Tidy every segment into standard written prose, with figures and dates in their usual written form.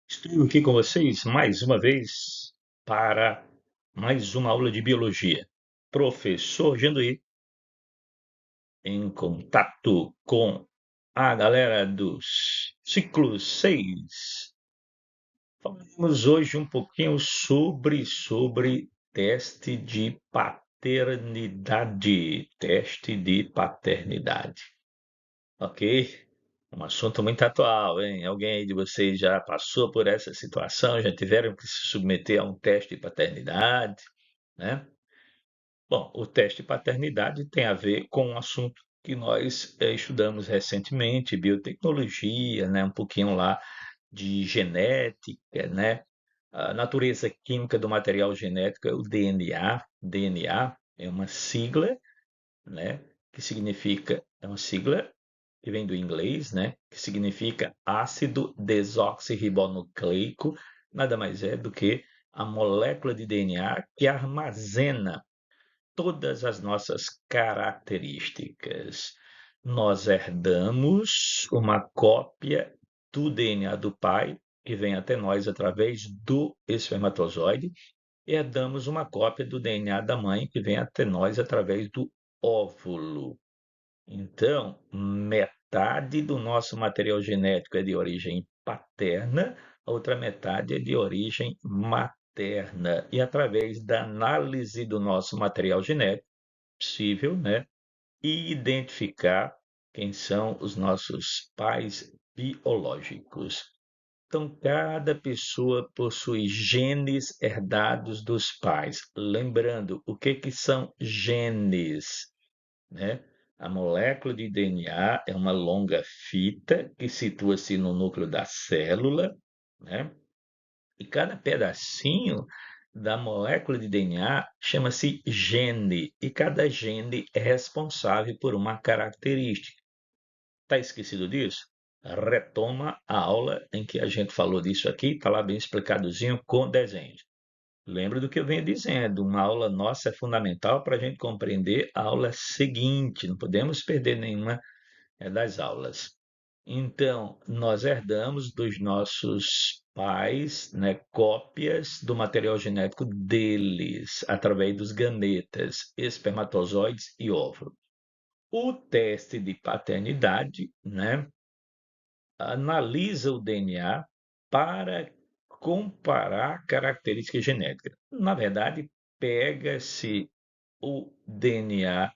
Estou aqui com vocês mais uma vez para mais uma aula de biologia. Professor Janduí, em contato com a galera dos ciclo 6. Falamos hoje um pouquinho sobre teste de paternidade. Teste de paternidade. Ok? Um assunto muito atual, hein? Alguém aí de vocês já passou por essa situação? Já tiveram que se submeter a um teste de paternidade, né? Bom, o teste de paternidade tem a ver com um assunto que nós estudamos recentemente, biotecnologia, né? Um pouquinho lá de genética, né? A natureza química do material genético é o DNA. DNA é uma sigla, né? Que significa, é uma sigla que vem do inglês, né? Que significa ácido desoxirribonucleico, nada mais é do que a molécula de DNA que armazena todas as nossas características. Nós herdamos uma cópia do DNA do pai, que vem até nós através do espermatozoide, e herdamos uma cópia do DNA da mãe, que vem até nós através do óvulo. Então, metade do nosso material genético é de origem paterna, a outra metade é de origem materna. E através da análise do nosso material genético, é possível, né, identificar quem são os nossos pais biológicos. Então, cada pessoa possui genes herdados dos pais. Lembrando, o que que são genes? Né? A molécula de DNA é uma longa fita que situa-se no núcleo da célula, né? E cada pedacinho da molécula de DNA chama-se gene, e cada gene é responsável por uma característica. Está esquecido disso? Retoma a aula em que a gente falou disso aqui, está lá bem explicadozinho com desenhos. Lembra do que eu venho dizendo, uma aula nossa é fundamental para a gente compreender a aula seguinte, não podemos perder nenhuma das aulas. Então, nós herdamos dos nossos pais, né, cópias do material genético deles, através dos gametas, espermatozoides e óvulo. O teste de paternidade, né, analisa o DNA para comparar características genéticas. Na verdade, pega-se o DNA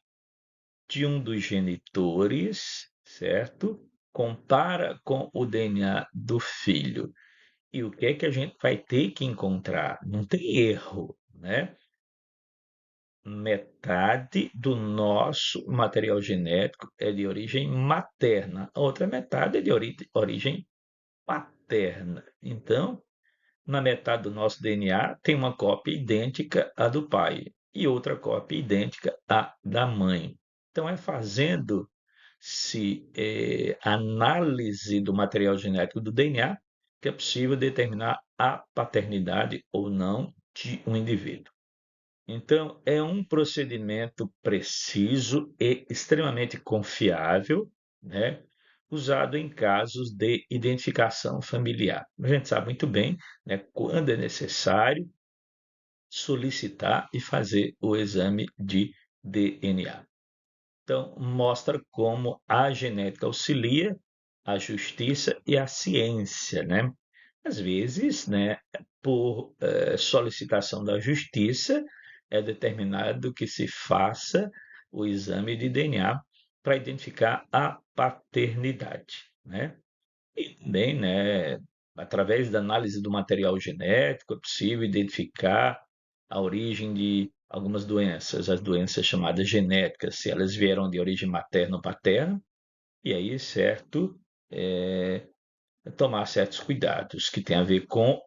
de um dos genitores, certo? Compara com o DNA do filho. E o que é que a gente vai ter que encontrar? Não tem erro, né? Metade do nosso material genético é de origem materna, a outra metade é de origem paterna. Então, na metade do nosso DNA tem uma cópia idêntica à do pai e outra cópia idêntica à da mãe. Então, é fazendo se análise do material genético do DNA que é possível determinar a paternidade ou não de um indivíduo. Então, é um procedimento preciso e extremamente confiável, né? Usado em casos de identificação familiar. A gente sabe muito bem, né, quando é necessário solicitar e fazer o exame de DNA. Então, mostra como a genética auxilia a justiça e a ciência, né? Às vezes, né, por solicitação da justiça, é determinado que se faça o exame de DNA para identificar a paternidade, né? E também, né, através da análise do material genético, é possível identificar a origem de algumas doenças, as doenças chamadas genéticas, se elas vieram de origem materna ou paterna, e aí, certo, é, tomar certos cuidados que tem a ver com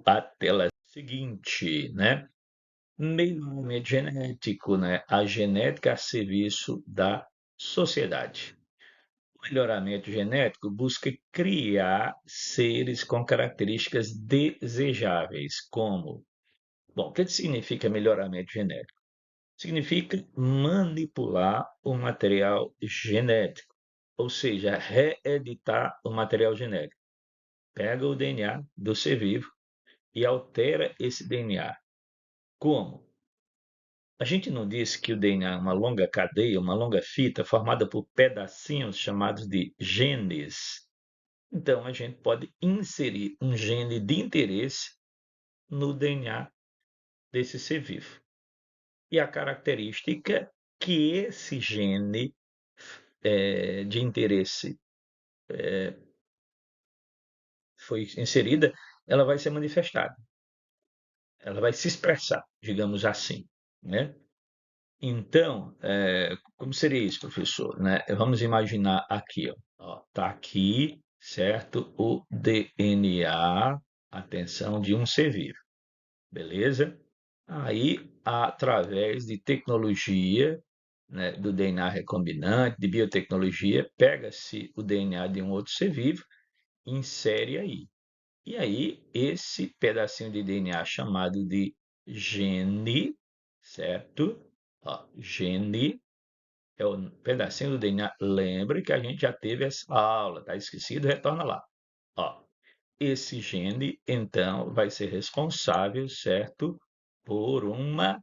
a tela seguinte, né? Melhoramento genético, né? A genética a serviço da sociedade. O melhoramento genético busca criar seres com características desejáveis, como... Bom, o que significa melhoramento genético? Significa manipular o material genético, ou seja, reeditar o material genético. pega o DNA do ser vivo e altera esse DNA. Como? A gente não disse que o DNA é uma longa cadeia, uma longa fita formada por pedacinhos chamados de genes. Então, a gente pode inserir um gene de interesse no DNA desse ser vivo. E a característica que esse gene de interesse foi inserida, ela vai ser manifestada, ela vai se expressar, digamos assim, né? Então, como seria isso, professor? Né? Vamos imaginar aqui, ó, tá aqui, certo? O DNA, atenção, de um ser vivo, beleza? Aí, através de tecnologia, né, do DNA recombinante, de biotecnologia, pega-se o DNA de um outro ser vivo e insere aí. E aí, esse pedacinho de DNA chamado de gene, certo? Ó, gene é o pedacinho do DNA. Lembre que a gente já teve essa aula, tá esquecido? Retorna lá. Ó, esse gene, então, vai ser responsável, certo? Por uma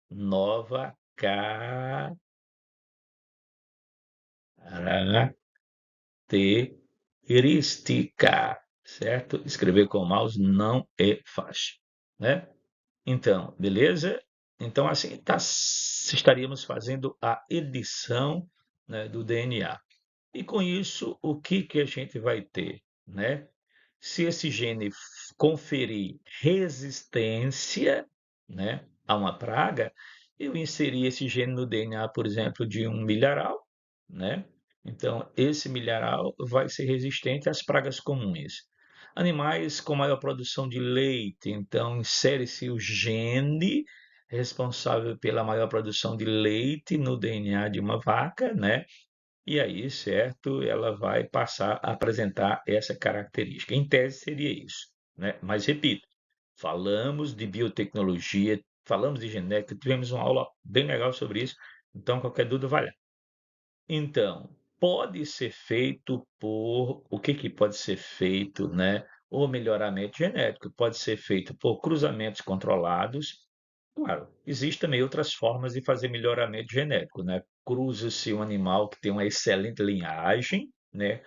nova característica, certo? Escrever com o mouse não é fácil, né? Então, beleza? Então, assim, estaríamos fazendo a edição, né, do DNA. E com isso, o que que a gente vai ter, né? Se esse gene conferir resistência, né, a uma praga, eu inseri esse gene no DNA, por exemplo, de um milharal, né? Então, esse milharal vai ser resistente às pragas comuns. Animais com maior produção de leite, então insere-se o gene responsável pela maior produção de leite no DNA de uma vaca, né? E aí, certo, ela vai passar a apresentar essa característica. Em tese, seria isso, né? Mas repito, falamos de biotecnologia, falamos de genética, tivemos uma aula bem legal sobre isso, então qualquer dúvida vai lá. Então, pode ser feito por o que que pode ser feito, né? O melhoramento genético pode ser feito por cruzamentos controlados. Claro, existem também outras formas de fazer melhoramento genético, né? Cruza-se um animal que tem uma excelente linhagem, né,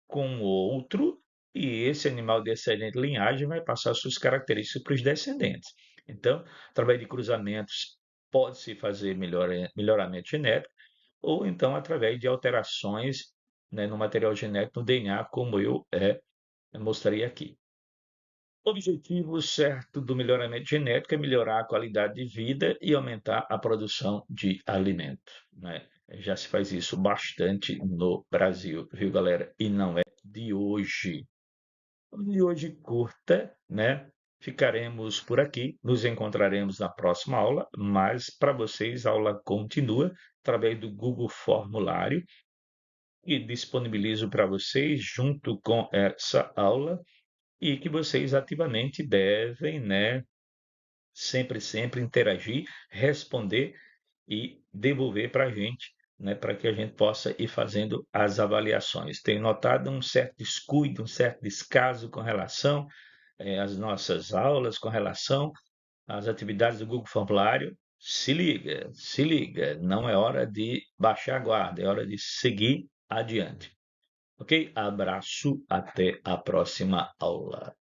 com outro, e esse animal de excelente linhagem vai passar suas características para os descendentes. Então, através de cruzamentos, pode-se fazer melhoramento genético, ou então através de alterações, né, no material genético, no DNA, como eu mostrei aqui. O objetivo certo do melhoramento genético é melhorar a qualidade de vida e aumentar a produção de alimento, né? Já se faz isso bastante no Brasil, viu, galera? E não é de hoje. De hoje curta, né? Ficaremos por aqui, nos encontraremos na próxima aula, mas para vocês a aula continua através do Google Formulário e disponibilizo para vocês junto com essa aula e que vocês ativamente devem, né, sempre interagir, responder e devolver para a gente, né, para que a gente possa ir fazendo as avaliações. Tenho notado um certo descuido, um certo descaso com relação às nossas aulas, com relação às atividades do Google Formulário. Se liga, não é hora de baixar a guarda, é hora de seguir adiante. Ok? Abraço, até a próxima aula.